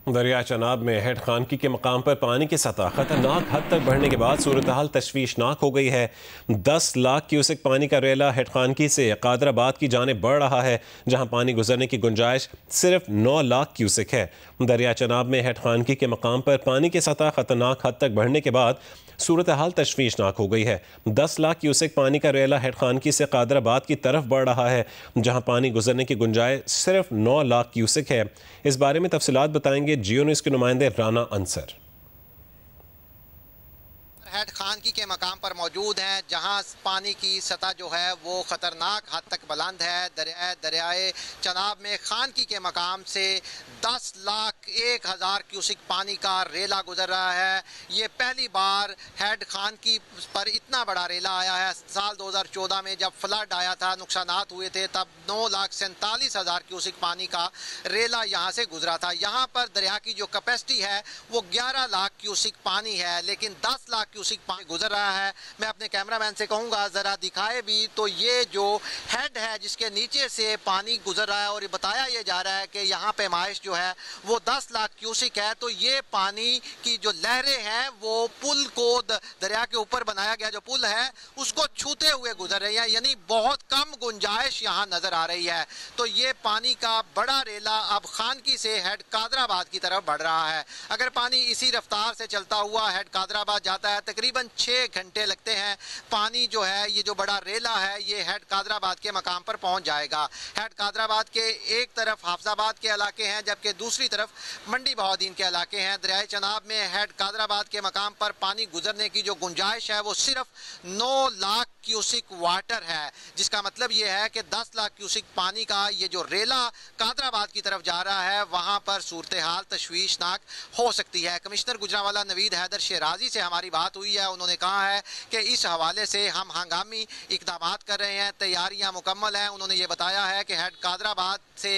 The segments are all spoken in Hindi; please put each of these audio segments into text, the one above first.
दरिया चनाब में हेड खानकी के मकाम पर पानी की सतह खतरनाक हद तक बढ़ने के बाद सूरत हाल तशवीशनाक हो गई है। 10 लाख क्यूसेक पानी का रेला हेड खानकी से कादराबाद की जानिब बढ़ रहा है, जहां पानी गुजरने की गुंजाइश सिर्फ 9 लाख क्यूसेक है। दरिया चनाब में हेड खानकी के मकाम पर पानी की सतह खतरनाक हद तक बढ़ने के बाद सूरत हाल तशवीशनाक हो गई है। 10 लाख क्यूसेक पानी का रेला हेड खानकी से कादराबाद की तरफ बढ़ रहा है, जहां पानी गुजरने की गुंजाइश सिर्फ 9 लाख क्यूसेक है। इस बारे में तफसीलात बताएंगे जियो न्यूज़ के नुमाइंदे राना अंसर। हेड खानकी के मकाम पर मौजूद हैं, जहां पानी की सतह जो है वो ख़तरनाक हद तक बुलंद है। दरियाए चनाब में खानकी के मकाम से 10 लाख 1,000 क्यूसिक पानी का रेला गुजर रहा है। ये पहली बार हेड खानकी पर इतना बड़ा रेला आया है। साल 2014 में जब फ्लड आया था, नुकसानात हुए थे, तब 9,47,000 क्यूसिक पानी का रेला यहाँ से गुजरा था। यहाँ पर दरिया की जो कैपेसिटी है वो 11 लाख क्यूसिक पानी है, लेकिन 10 लाख क्यूसिक पानी गुजर रहा है। मैं अपने कैमरामैन से कहूँगा ज़रा दिखाए भी तो ये जो हेड है जिसके नीचे से पानी गुजर रहा है, और ये बताया ये जा रहा है कि यहाँ पैमाइश जो है वो 10 लाख क्यूसिक है। तो ये पानी की जो लहरें हैं वो पुल को, दरिया के ऊपर बनाया गया जो पुल है उसको छूते हुए गुजर रही है, यानी बहुत कम गुंजाइश यहाँ नजर आ रही है। तो ये पानी का बड़ा रेला अब खानकी से हेड कादराबाद की तरफ बढ़ रहा है। अगर पानी इसी रफ्तार से चलता हुआ हेड कादराबाद जाता है, तकरीबन 6 घंटे लगते हैं। पानी जो है, ये जो बड़ा रेला है, ये हेड कादराबाद के मकाम पर पहुंच जाएगा। हेड कादराबाद के एक तरफ हाफजाबाद के इलाके हैं, जबकि दूसरी तरफ मंडी बहाउद्दीन के इलाके हैं। दरियाए चनाब में हेड कादराबाद के मकाम पर पानी गुजरने की जो गुंजाइश है वो सिर्फ 9 लाख क्यूसिक वाटर है, जिसका मतलब ये है कि 10 लाख क्यूसिक पानी का ये जो रेला कादराबाद की तरफ जा रहा है, वहां पर सूरत हाल तशवीशनाक हो सकती है। कमिश्नर गुजरांवाला नवीद हैदर शेराजी से हमारी बात हुई है। उन्होंने कहा है कि इस हवाले से हम हंगामी इकदामात कर रहे हैं, तैयारियां मुकम्मल हैं। उन्होंने ये बताया है कि हेड कादराबाद से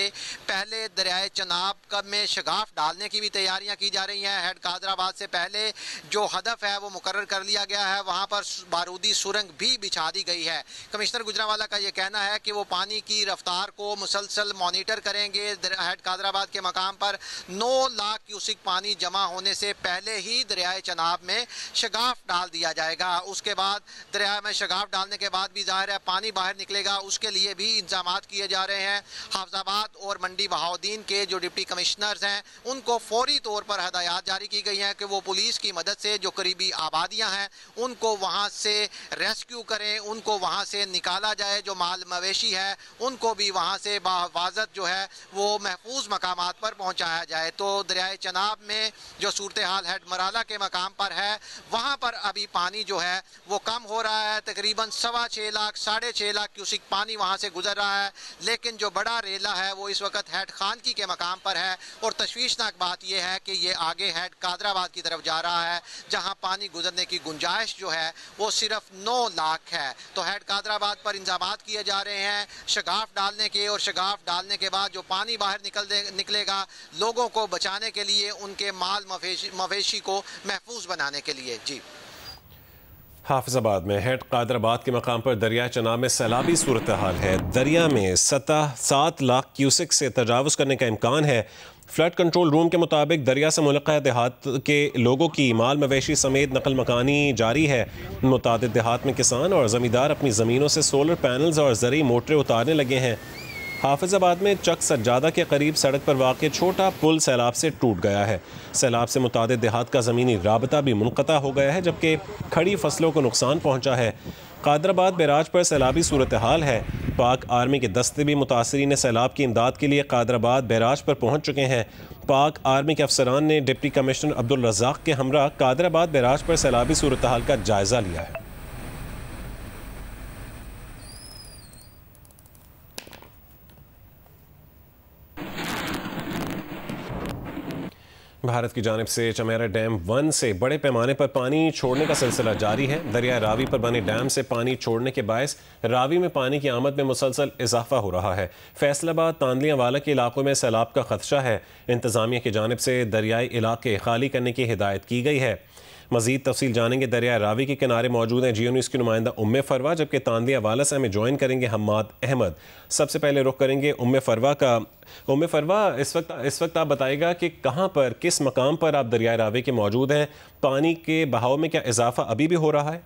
पहले दरियाए चनाब में शगाफ डालने की भी तैयारियां की जा रही हैं। हेड कादराबाद से पहले जो हदफ है वो मुकर्रर कर लिया गया है, वहां पर बारूदी सुरंग भी बिछा दी गई है। कमिश्नर गुजरांवाला का ये कहना है कि वो पानी की रफ्तार को मुसलसल मॉनिटर करेंगे। हेड कादराबाद के मकाम पर 9 लाख क्यूसिक पानी जमा होने से पहले ही दरियाए चनाब में शगाफ डाल दिया जाएगा। उसके बाद दरिया में शगाफ डालने के बाद भी जाहिर है पानी बाहर निकलेगा, उसके लिए भी इंतजामात किए जा रहे हैं। हाफजाबाद और मंडी बहाउद्दीन के जो डिप्टी कमिश्नर्स हैं उनको फौरी तौर पर हदायत जारी की गई हैं कि वो पुलिस की मदद से जो करीबी आबादियां हैं उनको वहां से रेस्क्यू करें, उनको वहां से निकाला जाए। जो माल मवेशी है उनको भी वहां से बाहिफाजत जो है वो महफूज मकामात पर पहुंचाया जाए। तो दरियाए चनाब में जो सूरत हाल हेड मराला के मकाम पर है, वहां पर अभी पानी जो है वो कम हो रहा है। तकरीबन 6.25 लाख 6.5 लाख क्यूसिक पानी वहां से गुजर रहा है, लेकिन जो बड़ा रेला है वो इस वक्त हेड खानकी के मकाम पर है। और तशवीशनाक बात यह है कि ये आगे हेड कादराबाद की तरफ जा रहा है, जहां पानी गुजरने की गुंजाइश जो है वो सिर्फ 9 लाख है। तो हेड कादराबाद पर इंतजामात किए जा रहे हैं शगाफ डालने के, और शगाफ डालने के बाद जो पानी बाहर निकलेगा लोगों को बचाने के लिए, उनके माल मवेशी को महफूज बनाने के लिए। जी, हाफिजाबाद में हेड कादराबाद के मकाम पर दरिया चनाब में सैलाबी सूरत हाल है। दरिया में सतह 7 लाख क्यूसिक से तजावुज़ करने का इम्कान है। फ्लड कंट्रोल रूम के मुताबिक दरिया से मुल्का देहात के लोगों की माल मवेशी समेत नकल मकानी जारी है। मुतादिद देहात में किसान और ज़मींदार अपनी ज़मीनों से सोलर पैनल्स और ज़रूरी मोटरें उतारने लगे हैं। हाफिजाबाद में चक सज्जादा के करीब सड़क पर वाक़ छोटा पुल सैलाब से टूट गया है। सैलाब से मुतादिद देहात का ज़मीनी राबता भी मुनक़ता हो गया है, जबकि खड़ी फसलों को नुकसान पहुँचा है। कादराबाद बैराज पर सैलाबी सूरत हाल है। पाक आर्मी के दस्ते भी मुतासरीन सैलाब की इमदाद के लिए कादराबाद बैराज पर पहुँच चुके हैं। पाक आर्मी के अफसरान ने डिप्टी कमिश्नर अब्दुल रज़ाक के हमरा कादराबाद बैराज पर सैलाबी सूरत हाल का जायज़ा लिया है। भारत की जानिब से चमेरा डैम 1 से बड़े पैमाने पर पानी छोड़ने का सिलसिला जारी है। दरिया रावी पर बने डैम से पानी छोड़ने के बायस रावी में पानी की आमद में मुसलसल इजाफा हो रहा है। फैसलाबाद तांदलियावाला के इलाकों में सैलाब का खदशा है। इंतजामिया की जानिब से दरियाई इलाके खाली करने की हिदायत की गई है। मजीद तफसील जानेंगे। दरिया रावी के किनारे मौजूद हैं जियो न्यूज़ की नुमाइंदा उम्मे फरवा, जबकि तांदिया वाला से हमें ज्वाइन करेंगे हम्माद अहमद। सबसे पहले रुख करेंगे उम्मे फरवा का। उम्मे फरवा, इस वक्त आप बताइएगा कि कहाँ पर, किस मकाम पर आप दरिया रावी के मौजूद हैं? पानी के बहाव में क्या इजाफा अभी भी हो रहा है?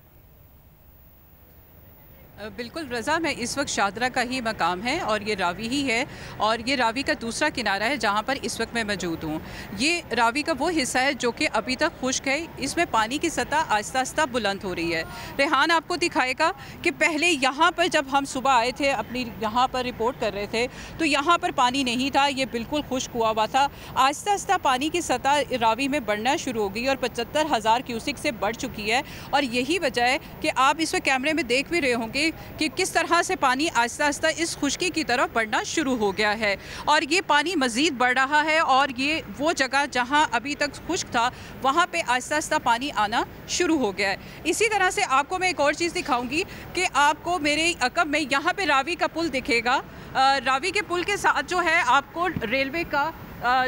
बिल्कुल रज़ा, मैं इस वक्त शादरा का ही मकाम है और ये रावी ही है और ये रावी का दूसरा किनारा है जहाँ पर इस वक्त मैं मौजूद हूँ। ये रावी का वो हिस्सा है जो कि अभी तक खुश्क है। इसमें पानी की सतह आहिस्ता आहिस्ता बुलंद हो रही है। रेहान आपको दिखाएगा कि पहले यहाँ पर जब हम सुबह आए थे, अपनी यहाँ पर रिपोर्ट कर रहे थे, तो यहाँ पर पानी नहीं था, ये बिल्कुल खुश्क हुआ हुआ था। आहिस्ता आहिस्ता पानी की सतह रावी में बढ़ना शुरू हो गई और 75,000 क्यूसिक से बढ़ चुकी है। और यही वजह है कि आप इस वक्त कैमरे में देख भी रहे होंगे कि किस तरह से पानी आहिस्ता आहिस्ता इस खुश्की की तरफ बढ़ना शुरू हो गया है और ये पानी मज़ीद बढ़ रहा है। और ये वो जगह जहां अभी तक खुश्क था वहां पे आहिस्ता आहिस्ता पानी आना शुरू हो गया है। इसी तरह से आपको मैं एक और चीज़ दिखाऊंगी कि आपको मेरे अकब में यहाँ पे रावी का पुल दिखेगा। रावी के पुल के साथ जो है आपको रेलवे का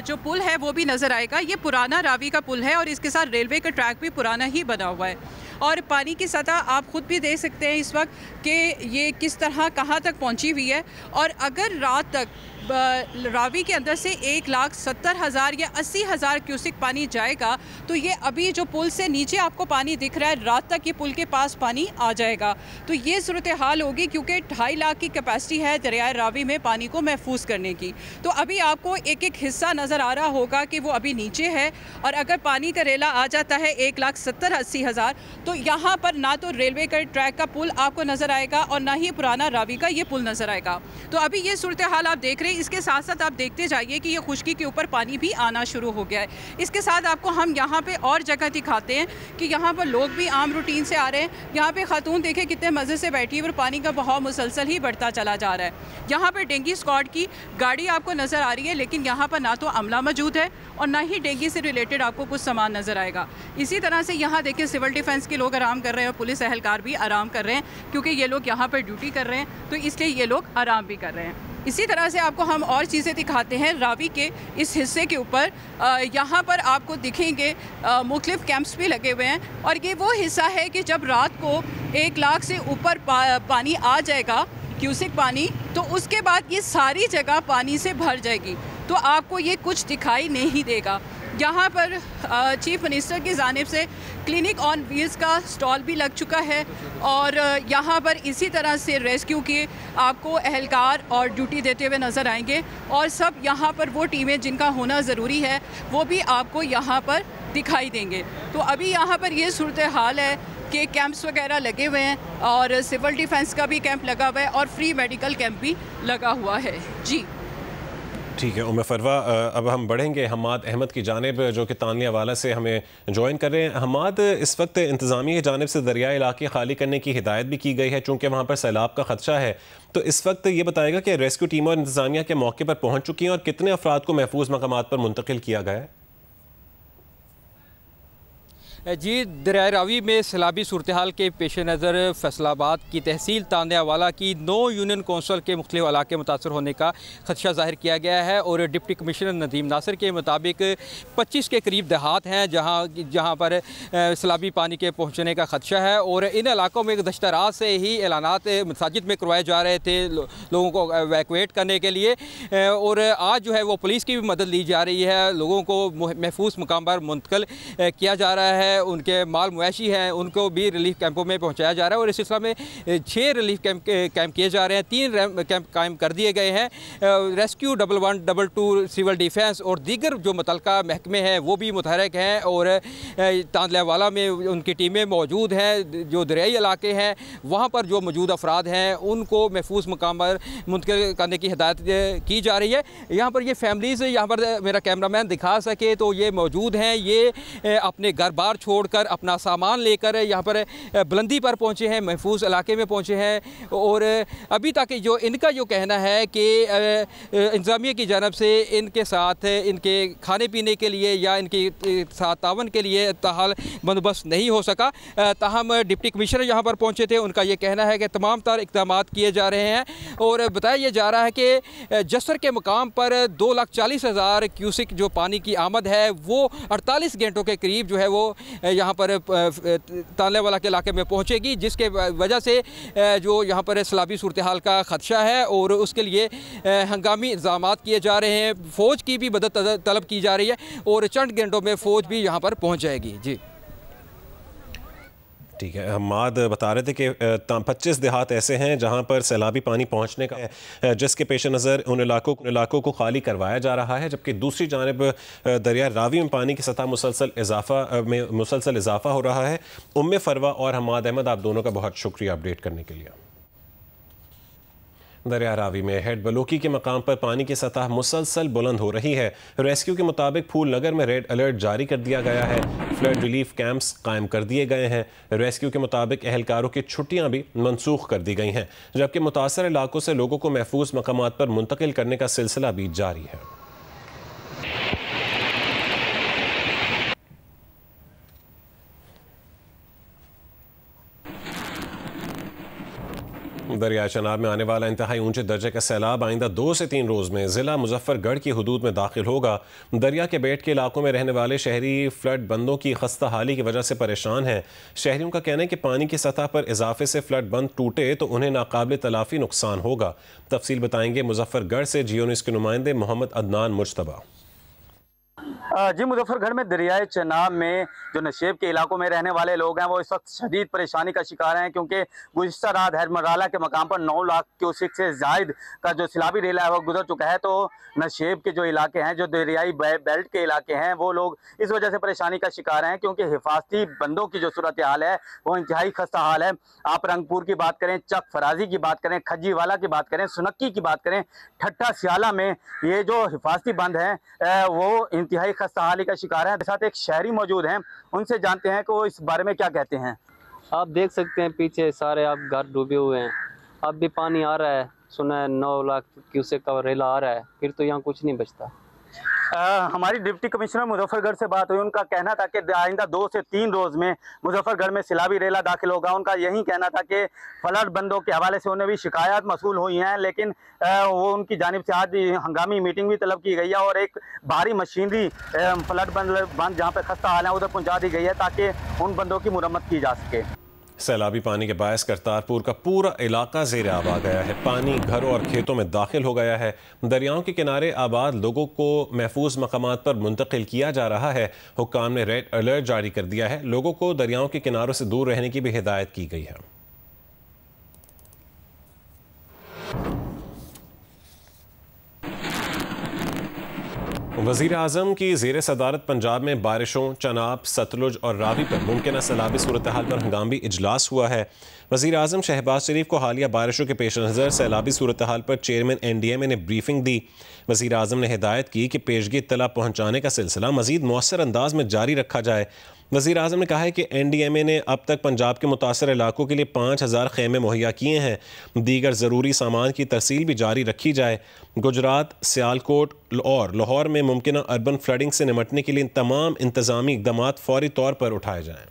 जो पुल है वो भी नज़र आएगा। ये पुराना रावी का पुल है और इसके साथ रेलवे का ट्रैक भी पुराना ही बना हुआ है। और पानी की सतह आप ख़ुद भी देख सकते हैं इस वक्त कि ये किस तरह कहाँ तक पहुँची हुई है। और अगर रात तक रावी के अंदर से 1,70,000 या 80,000 क्यूसिक पानी जाएगा तो ये अभी जो पुल से नीचे आपको पानी दिख रहा है, रात तक ये पुल के पास पानी आ जाएगा। तो ये सूरत हाल होगी क्योंकि 2.5 लाख की कैपेसिटी है दरिया रावी में पानी को महफूज करने की। तो अभी आपको एक एक हिस्सा नज़र आ रहा होगा कि वो अभी नीचे है और अगर पानी का रेला आ जाता है 1,70,000-80,000 तो यहाँ पर ना तो रेलवे का ट्रैक का पुल आपको नज़र आएगा और ना ही पुराना रावी का ये पुल नज़र आएगा। तो अभी ये सूरत हाल आप देख रहे हैं। इसके साथ साथ आप देखते जाइए कि ये खुश्की के ऊपर पानी भी आना शुरू हो गया है। इसके साथ आपको हम यहाँ पे और जगह दिखाते हैं कि यहाँ पर लोग भी आम रूटीन से आ रहे हैं। यहाँ पे खातून देखें कितने मज़े से बैठी है और पानी का बहाव मुसलसल ही बढ़ता चला जा रहा है। यहाँ पर डेंगू स्क्वाड की गाड़ी आपको नज़र आ रही है, लेकिन यहाँ पर ना तो अमला मौजूद है और ना ही डेंगू से रिलेटेड आपको कुछ सामान नज़र आएगा। इसी तरह से यहाँ देखिए सिविल डिफेंस के लोग आराम कर रहे हैं और पुलिस एहलकार भी आराम कर रहे हैं क्योंकि ये लोग यहाँ पर ड्यूटी कर रहे हैं, तो इसलिए ये लोग आराम भी कर रहे हैं। इसी तरह से आपको हम और चीज़ें दिखाते हैं रावी के इस हिस्से के ऊपर। यहाँ पर आपको दिखेंगे मुख्तलिफ कैंप्स भी लगे हुए हैं और ये वो हिस्सा है कि जब रात को 1 लाख से ऊपर पानी आ जाएगा, क्यूसिक पानी, तो उसके बाद ये सारी जगह पानी से भर जाएगी। तो आपको ये कुछ दिखाई नहीं देगा। यहाँ पर चीफ मिनिस्टर की जानिब से क्लिनिक ऑन व्हील्स का स्टॉल भी लग चुका है और यहाँ पर इसी तरह से रेस्क्यू के आपको एहलकार और ड्यूटी देते हुए नज़र आएंगे और सब यहाँ पर वो टीमें जिनका होना ज़रूरी है वो भी आपको यहाँ पर दिखाई देंगे। तो अभी यहाँ पर ये सूरत हाल है कि कैंप्स वगैरह लगे हुए हैं और सिविल डिफेंस का भी कैंप लगा हुआ है और फ्री मेडिकल कैंप भी लगा हुआ है। जी ठीक है उम्मे फरवा, अब हम बढ़ेंगे हम्माद अहमद की जानिब जो कि तानिया वाला से हमें ज्वाइन कर रहे हैं। हम्माद, इस वक्त इंतज़ामिया की जानिब से दरिया इलाके खाली करने की हिदायत भी की गई है चूँकि वहाँ पर सैलाब का खदशा है, तो इस वक्त ये बताएगा कि रेस्क्यू टीम और इंतज़ामिया के मौके पर पहुँच चुकी हैं और कितने अफराद को महफूज मकामात पर मुंतकिल किया गया है? जी, दरिया रावी में सैलाबी सूरत हाल के पेश नज़र फैसलाबाद की तहसील तांदियावाला की 9 यूनियन कौंसल के मुख्तलिफ इलाके मुतासर होने का खदशा ज़ाहिर किया गया है और डिप्टी कमिश्नर नदीम नासिर के मुताबिक 25 के करीब देहात हैं जहाँ पर सैलाबी पानी के पहुँचने का खदशा है और इन इलाकों में गज़श्ता रात से ही ऐलानात मसाजिद में करवाए जा रहे थे लोगों को एवैक्यूएट करने के लिए और आज जो है वो पुलिस की भी मदद ली जा रही है, लोगों को महफूज मकाम पर मुंतकिल किया जा रहा है। उनके माल मवेशी हैं उनको भी रिलीफ कैंपों में पहुंचाया जा रहा है और इस सिलसिले में 6 रिलीफ कैंप किए जा रहे हैं, 3 कैंप कायम कर दिए गए हैं। रेस्क्यू 11, 22 सिविल डिफेंस और दीगर जो मुतलका महकमे हैं वो भी मुतहरक हैं और तांदियावाला में उनकी टीमें मौजूद हैं। जो दरियाई इलाके हैं वहाँ पर जो मौजूद अफराद हैं उनको महफूज मकाम पर मुंतकिल करने की हिदायत की जा रही है। यहाँ पर ये फैमिलीज़, यहाँ पर मेरा कैमरामैन दिखा सके तो ये मौजूद हैं, ये अपने घर बार छोड़कर अपना सामान लेकर यहाँ पर बुलंदी पर पहुँचे हैं, महफूज इलाके में पहुँचे हैं और अभी तक जो इनका जो कहना है कि इंतज़ामिया की जानब से इनके साथ इनके खाने पीने के लिए या इनके साथ तावन के लिए ताहाल बंदोबस्त नहीं हो सका। ताहम डिप्टी कमिश्नर यहाँ पर पहुँचे थे, उनका ये कहना है कि तमाम तर इक़दाम किए जा रहे हैं और बताया यह जा रहा है कि जसर के मुकाम पर 2,40,000 क्यूसिक जो पानी की आमद है वो 48 घंटों के करीब जो है वो यहाँ पर तांदलेवाला के इलाके में पहुँचेगी, जिसके वजह से जो यहाँ पर सैलाबी सूरत हाल का खदशा है और उसके लिए हंगामी इंतजाम किए जा रहे हैं। फ़ौज की भी मदद तलब की जा रही है और चंद घंटों में फ़ौज भी यहाँ पर पहुँच जाएगी। जी ठीक है, हमाद बता रहे थे कि 25 देहात ऐसे हैं जहां पर सैलाबी पानी पहुंचने का है, जिसके पेश नज़र उन इलाकों को खाली करवाया जा रहा है, जबकि दूसरी जानिब दरिया रावी में पानी की सतह मुसलसल इजाफा हो रहा है। उम्मे फरवा और हमाद अहमद, आप दोनों का बहुत शुक्रिया अपडेट करने के लिए। दरिया रावी में हेड बलोकी के मकाम पर पानी की सतह मुसलसल बुलंद हो रही है। रेस्क्यू के मुताबिक फूल नगर में रेड अलर्ट जारी कर दिया गया है। फ्लड रिलीफ कैंप्स कायम कर दिए गए हैं। रेस्क्यू के मुताबिक एहलकारों की छुट्टियां भी मनसूख कर दी गई हैं, जबकि मुतासर इलाकों से लोगों को महफूज मकामात पर मुंतकिल करने का सिलसिला भी जारी है। दरिया चनाब में आने वाला इंतहाई ऊंचे दर्जे का सैलाब आइंदा 2 से 3 रोज़ में ज़िला मुजफ्फरगढ़ की हदूद में दाखिल होगा। दरिया के बेट के इलाकों में रहने वाले शहरी फ्लड बंदों की खस्ता हाली की वजह से परेशान हैं। शहरियों का कहना है कि पानी की सतह पर इजाफे से फ्लड बंद टूटे तो उन्हें नाकाबिल तलाफी नुकसान होगा। तफसील बताएंगे मुजफ्फरगढ़ से जियो न्यूज़ के नुमाइंदे मोहम्मद अदनान मुजतबा। जी, मुजफ्फरगढ़ में दरियाए चनाब में जो नशेब के इलाकों में रहने वाले लोग हैं वो इस वक्त शदीद परेशानी का शिकार हैं, क्योंकि गुज़िश्ता रात हैदमराला के मकाम पर 9 लाख क्यूसेक से जायद का जो सैलाबी रेला है वो गुजर चुका है। तो नशेब के जो इलाके हैं, जो दरियाई बेल्ट के इलाके हैं, वो लोग इस वजह से परेशानी का शिकार हैं, क्योंकि हिफाजती बंदों की जो सूरत हाल है वो इंतहाई खस्ता हाल है। आप रंगपुर की बात करें, चक फराजी की बात करें, खज्जीवाला की बात करें, सुनक्की की बात करें, ठट्टा सियाला में ये जो हिफाजती बंद हैं वो इंतहाई खस्ता हाली का शिकार है। साथ एक शहरी मौजूद हैं, उनसे जानते हैं कि वो इस बारे में क्या कहते हैं। आप देख सकते हैं पीछे सारे आप घर डूबे हुए हैं, अब भी पानी आ रहा है, सुना है 9 लाख क्यूसेक का रेला आ रहा है, फिर तो यहाँ कुछ नहीं बचता। हमारी डिप्टी कमिश्नर मुजफ्फरगढ़ से बात हुई, उनका कहना था कि आइंदा 2 से 3 रोज़ में मुजफ्फरगढ़ में सैलाबी रेला दाखिल होगा। उनका यही कहना था कि फ्लड बंदों के हवाले से उन्हें भी शिकायत मसूल हुई हैं, लेकिन वो उनकी जानिब से आज हंगामी मीटिंग भी तलब की गई है और एक भारी मशीनरी फ्लड बंद जहाँ पर खस्ता हाल है उधर पहुँचा दी गई है ताकि उन बंदों की मुरम्मत की जा सके। सैलाबी पानी के बायस करतारपुर का पूरा इलाका ज़ेर आब आ गया है। पानी घरों और खेतों में दाखिल हो गया है। दरियाओं के किनारे आबाद लोगों को महफूज मकामात पर मुंतकिल किया जा रहा है। हुक्काम ने रेड अलर्ट जारी कर दिया है। लोगों को दरियाओं के किनारों से दूर रहने की भी हिदायत की गई है। वज़ीर आज़म की ज़ेर सदारत पंजाब में बारिशों, चनाब, सतलुज और रावी पर मुमकिन सैलाबी सूरत हाल पर हंगामी इजलास हुआ है। वज़ीर आज़म शहबाज शरीफ को हालिया बारिशों के पेश नज़र सैलाबी सूरत हाल पर चेयरमैन NDMA ने ब्रीफिंग दी। वज़ीर आज़म ने हिदायत की कि पेशगी इत्तला पहुँचाने का सिलसिला मज़ीद मौसर अंदाज में जारी रखा जाए। वज़ीर आज़म ने कहा है कि NDMA ने अब तक पंजाब के मुतासर इलाकों के लिए 5000 खेमे मुहैया किए हैं। दीगर ज़रूरी सामान की तरसील भी जारी रखी जाए। गुजरात, सियालकोट और लाहौर में मुमकिन अर्बन फ्लडिंग से निमटने के लिए तमाम इंतज़ामी इक़दाम फ़ौरी तौर पर उठाए जाएँ।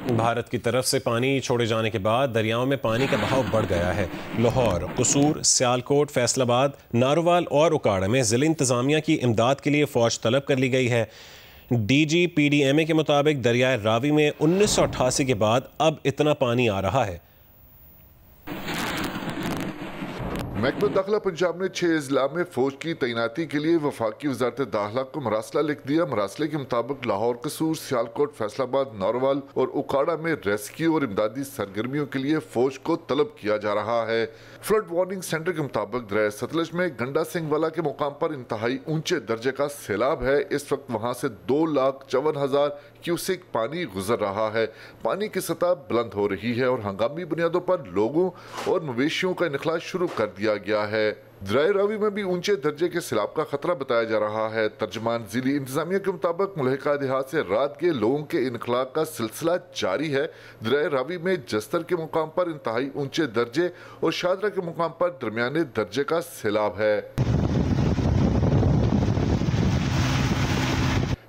भारत की तरफ से पानी छोड़े जाने के बाद दरियाओं में पानी का बहाव बढ़ गया है। लाहौर, कसूर, सियालकोट, फैसलाबाद, नारोवाल और उकाड़ा में ज़िला इंतज़ामिया की इमदाद के लिए फ़ौज तलब कर ली गई है। DG PDMA के मुताबिक दरियाए रावी में 1988 के बाद अब इतना पानी आ रहा है। महकमा दाखिला पंजाब ने 6 अजला में फौज की तैनाती के लिए वफाकी वजारत दाखिला को मरासला लिख दिया। मरासले के मुताबिक लाहौर, कसूर, सियालकोट, फैसलाबाद, नारोवाल और उकाड़ा में रेस्क्यू और इमदादी सरगर्मियों के लिए फौज को तलब किया जा रहा है। फ्लड वार्निंग सेंटर के मुताबिक दरिया सतलज में गंडा सिंह वाला के मुकाम पर इंतहाई ऊंचे दर्जे का सैलाब है। इस वक्त वहाँ से 2,54,000 क्यूसेक पानी गुजर रहा है। पानी की सतह बुलंद हो रही है और हंगामी बुनियादों पर लोगों और मवेशियों का इनखला शुरू कर दिया गया है। दरिया रावी में भी ऊंचे दर्जे के सैलाब का खतरा बताया जा रहा है। तर्जमान जिली इंतजामिया के मुताबिक मुल्हिका देहात से रात के लोगों के इनखला का सिलसिला जारी है। दरिया रावी में जस्तर के मुकाम पर इंतहाई ऊंचे दर्जे और शादरा के मुकाम पर दरमियाने दर्जे का सैलाब है।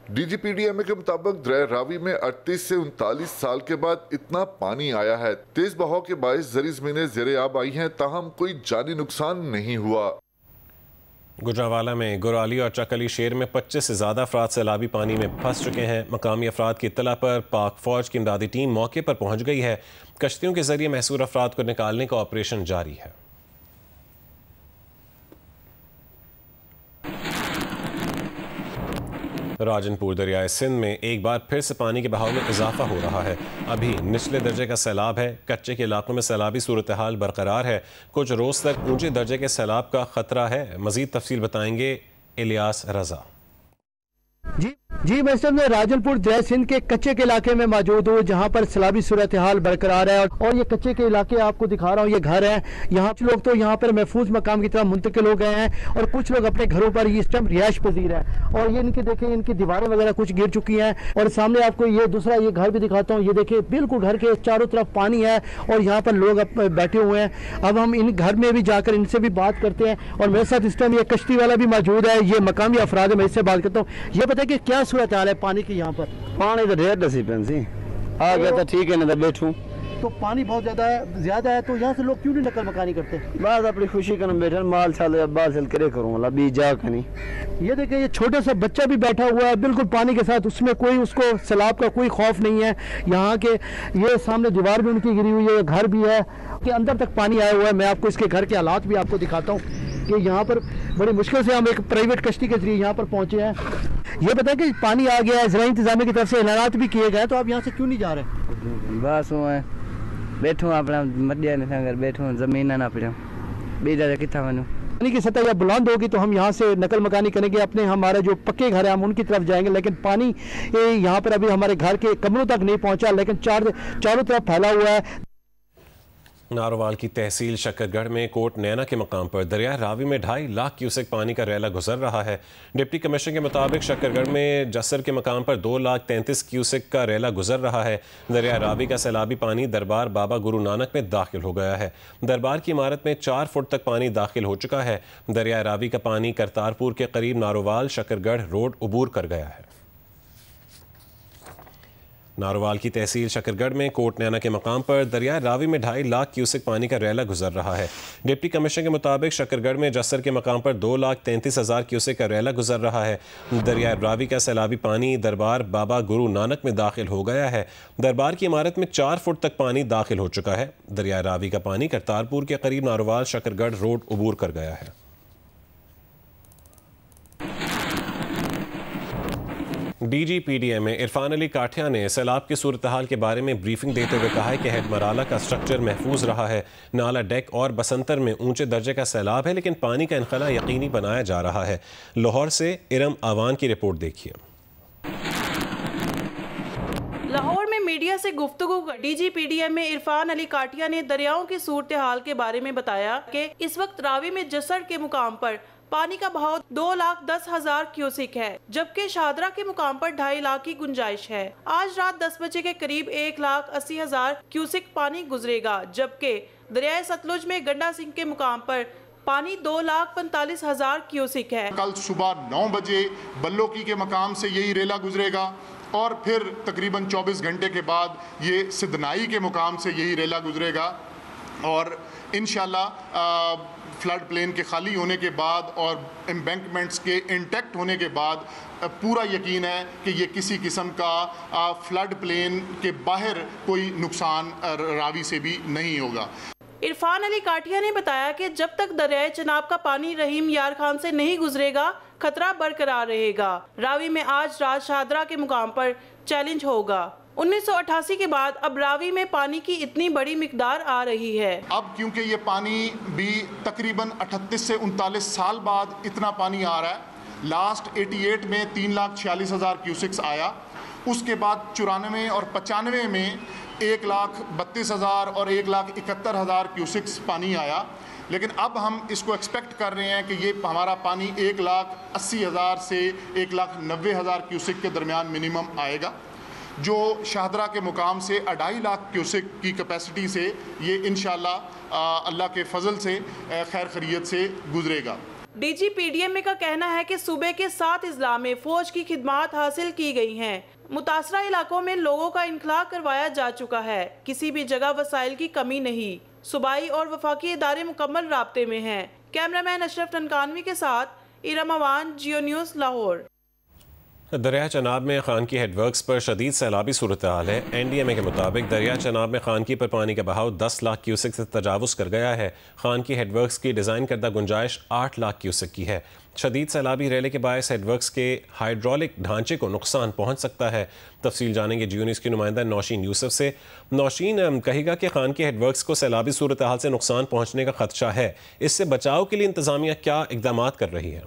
DG PDMA के मुताबिक दरिया रावी में 38 से 39 साल के बाद इतना पानी आया है। तेज बहाव के बायस जरी ज़मीनें ज़ेरे आब आई हैं, ताहम कोई जानी नुकसान नहीं हुआ। गुजरावाला में गुराली और चकली शेर में 25 से ज़्यादा अफराद सैलाबी पानी में फंस चुके हैं। मकामी अफराद की इत्तला पर पाक फौज की इमदादी टीम मौके पर पहुंच गई है। कश्तियों के जरिए महसूर अफराद को निकालने का ऑपरेशन जारी है। राजनपुर दरियाए सिंध में एक बार फिर से पानी के बहाव में इजाफा हो रहा है। अभी निचले दर्जे का सैलाब है। कच्चे के इलाकों में सैलाबी सूरत हाल बरकरार है। कुछ रोज तक ऊंचे दर्जे के सैलाब का खतरा है। मजीद तफसील बताएंगे इलियास रजा। जी मैं इस समय राजनपुर दरिया सिंध के कच्चे के इलाके में मौजूद हूँ, जहाँ पर सैलाबी सूरत हाल बरकरार है। और ये कच्चे के इलाके आपको दिखा रहा हूँ, ये घर है। यहाँ कुछ लोग तो यहाँ पर महफूज मकाम की तरफ मुंतकिल हो गए हैं और कुछ लोग अपने घरों पर इस टाइम रिहाइश पजीर है। और ये इनके देखें, इनकी दीवारें वगैरह कुछ गिर चुकी हैं। और सामने आपको ये दूसरा ये घर भी दिखाता हूँ। ये देखिए बिल्कुल घर के चारों तरफ पानी है और यहाँ पर लोग बैठे हुए हैं। अब हम इन घर में भी जाकर इनसे भी बात करते हैं। और मेरे साथ इस टाइम ये कश्ती वाला भी मौजूद है, ये मकामी अफराद है, मैं इससे बात करता हूँ। ये बताए कि क्या सूरत हाल है पानी की यहाँ पर? पानी तो ढेर दसी पेंसी आ गया तो ठीक है, ना तो बैठूं। तो पानी बहुत ज्यादा है तो यहाँ से लोग क्यों नहीं नकल मकानी करते? बस अपनी खुशी का बैठे माल छाल बाल छल करे करूँ बीज जा कहीं। ये देखिए ये छोटा सा बच्चा भी बैठा हुआ है बिल्कुल पानी के साथ, उसमें कोई उसको सैलाब का कोई खौफ नहीं है। यहाँ के ये सामने दीवार भी उनकी गिरी हुई है, घर भी है कि अंदर तक पानी आया हुआ है। मैं आपको इसके घर के हालात भी आपको दिखाता हूँ कि यहाँ पर बड़ी मुश्किल से हम एक प्राइवेट कश्ती के जरिए यहाँ पर पहुँचे हैं। ये बताएं कि पानी आ गया है, ज़राई इंतजामिया की तरफ से ऐलानात भी किए गए, तो आप यहाँ से क्यों नहीं जा रहे? बस हुआ बैठूँ अपना मध्य घर बैठूँ, जमीन ना पड़ो बीजा कितना बनूँ। पानी की सतह जब बुलंद होगी तो हम यहाँ से नकल मकानी करेंगे, अपने हमारे जो पक्के घर हैं हम उनकी तरफ जाएंगे। लेकिन पानी यहाँ पर अभी हमारे घर के कमरों तक नहीं पहुँचा, लेकिन चारों तरफ फैला हुआ है। नारोवाल की तहसील शकरगढ़ में कोट नैना के मकाम पर दरिया रावी में 2.5 लाख क्यूसेक पानी का रैला गुजर रहा है। डिप्टी कमिश्नर के मुताबिक शकरगढ़ में जसर के मकाम पर 2,33,000 क्यूसेक का रैला गुजर रहा है। दरिया रावी का सैलाबी पानी दरबार बाबा गुरु नानक में दाखिल हो गया है। दरबार की इमारत में 4 फुट तक पानी दाखिल हो चुका है। दरिया रावी का पानी करतारपुर के करीब नारोवाल शकरगढ़ रोड अबूर कर गया है। नारोवाल की तहसील शकरगढ़ में कोट नैना के मकाम पर दरिया रावी में 2.5 लाख क्यूसेक पानी का रैला गुजर रहा है। डिप्टी कमिश्नर के मुताबिक शकरगढ़ में जसर के मकाम पर 2,33,000 क्यूसेक का रैला गुजर रहा है। दरिया रावी का सैलाबी पानी दरबार बाबा गुरु नानक में दाखिल हो गया है। दरबार की इमारत में 4 फुट तक पानी दाखिल हो चुका है। दरिया रावी का पानी करतारपुर के करीब नारोवाल शकरगढ़ रोड अबूर कर गया है। DGPDM इरफान अली काठिया ने सैलाब की सूरत हाल के बारे में ब्रीफिंग देते हुए कहा है कि हेड मराला का स्ट्रक्चर महफूज रहा है। नाला डेक और बसंतर में ऊंचे दर्जे का सैलाब है, लेकिन पानी का इनखला यकीनी बनाया जा रहा है। लाहौर से इरम आवान की रिपोर्ट देखिए। लाहौर में मीडिया से गुफ्तगू DGPDM इरफान अली काठिया ने दरियाओं की सूरत हाल के बारे में बताया कि इस वक्त रावी में जसर के मुकाम पर पानी का बहाव 2,10,000 क्यूसिक है, जबकि शाहदरा के मुकाम पर 2.5 लाख की गुंजाइश है। आज रात 10 बजे के करीब 1,80,000 क्यूसिक पानी गुजरेगा, जबकि दरियाए सतलुज में गंडा सिंह के मुकाम पर पानी 2,45,000 क्यूसिक है। कल सुबह 9 बजे बल्लोकी के मकाम से यही रेला गुजरेगा और फिर तकरीबन 24 घंटे के बाद ये सिद्धनाई के मुकाम से यही रेला गुजरेगा। और इंशाल्लाह फ्लड प्लेन के खाली होने के बाद और एम्बैंकमेंट्स के इंटैक्ट होने के बाद पूरा यकीन है कि ये किसी किस्म का फ्लड प्लेन के बाहर कोई नुकसान रावी से भी नहीं होगा। इरफान अली काठिया ने बताया कि जब तक दरियाए चनाब का पानी रहीम यार खान से नहीं गुजरेगा, खतरा बरकरार रहेगा। रावी में आज रात शाहदरा के मुकाम पर चैलेंज होगा। 1988 के बाद अब रावी में पानी की इतनी बड़ी मिकदार आ रही है। अब क्योंकि ये पानी भी तकरीबन 38 से 39 साल बाद इतना पानी आ रहा है। लास्ट 88 में 3,46,000 क्यूसिक्स आया, उसके बाद 94 और 95 में 1,32,000 और 1,71,000 क्यूसिक्स पानी आया। लेकिन अब हम इसको एक्सपेक्ट कर रहे हैं कि ये हमारा पानी 1,80,000 से 1,90,000 क्यूसिक के दरमियान मिनिमम आएगा, जो शाहदरा के मुकाम से 2.5 लाख क्यूसिक की कैपेसिटी से ये इंशाल्लाह अल्लाह के फजल से खैर खैरियत से गुजरेगा। DGPDM का कहना है कि सूबे के 7 अजला में फौज की खिदमात हासिल की गई हैं। मुतासरा इलाकों में लोगों का इनखला करवाया जा चुका है। किसी भी जगह वसाइल की कमी नहीं। सूबाई और वफाकी इदारे मुकम्मल राब्ते में हैं। कैमरामैन अशरफ टनकानवी के साथ इरामावान, जियो न्यूज़, लाहौर। दरिया चनाब में खानकी हेडवर्क्स पर शदीद सैलाबी सूरत हाल है। NDMA के मुताबिक दरिया चनाब में खानकी पर पानी का बहाव 10 लाख क्यूसेक से तजावुज़ कर गया है। खानकी हेडवर्क्स की डिज़ाइन करदा गुंजाइश 8 लाख क्यूसेक की है। शदीद सैलाबी रेले के बायस हेडवर्क्स के हाइड्रोलिक ढांचे को नुकसान पहुँच सकता है। तफसील जानेंगे जियो न्यूज़ की नुमाइंदा नौशीन यूसुफ से। नौशीन, कहेगा कि खानकी हेडवर्क्स को सैलाबी सूरत हाल से नुकसान पहुँचने का खदशा है, इससे बचाव के लिए इंतजामिया क्या इकदाम कर रही है?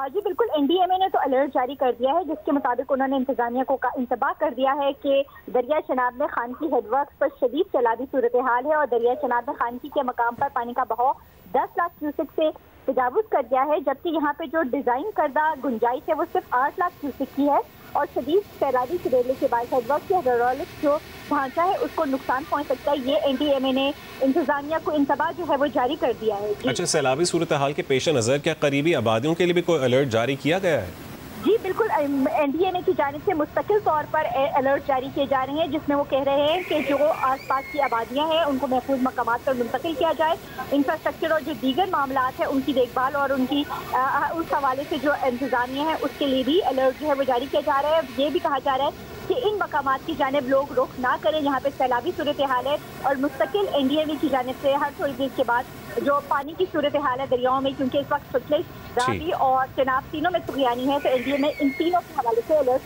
जी बिल्कुल, NDMA ने तो अलर्ट जारी कर दिया है, जिसके मुताबिक उन्होंने इंतजामिया को इंतबाह कर दिया है कि दरिया चनाब में खानकी हेडवर्क्स पर शदीद सैलाबी सूरत हाल है और दरिया चनाब में खानकी के मकाम पर पानी का बहाव 10 लाख क्यूसेक से तजावुज़ कर दिया है, जबकि यहाँ पे जो डिज़ाइन करदा गुंजाइश है वो सिर्फ 8 लाख क्यूसेक की है और शदीद सैलाबी रेले के बाद हेडवर्क के हाइड्रोलिक जो ढांचा है उसको नुकसान पहुँच सकता है। ये NDMA ने इंतजामिया को इंतबाह जो है वो जारी कर दिया है। अच्छा, सैलाबी सूरत हाल के पेश नज़र क्या करीबी आबादियों के लिए भी कोई अलर्ट जारी किया गया है? जी बिल्कुल, NDMA की जानिब से मुस्तकिल तौर पर अलर्ट जारी किए जा रहे हैं, जिसमें वो कह रहे हैं कि जो आसपास की आबादियां हैं उनको महफूज मकामात पर मुंतकिल किया जाए। इंफ्रास्ट्रक्चर और जो दीगर मामलात है उनकी देखभाल और उनकी उस हवाले से जो इंतजामिया है उसके लिए भी अलर्ट जो है वो जारी किया जा रहा है। ये भी कहा जा रहा है कि इन मकामात की जानिब लोग रुख ना करें, यहाँ पे सैलाबी सूरत हाल है और मुस्तकिल NDMA की जानिब से हर थोड़ी देर के बाद जो पानी की सूरत हाल है दरियाओं में, क्योंकि इस वक्त सतलुज, रावी और चनाब तीनों में सुखयानी है, तो NDMA इन तीनों के हवाले से अलर्ट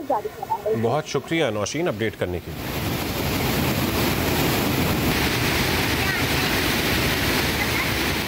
जारी कर रहा है। बहुत शुक्रिया नौशीन अपडेट करने के लिए।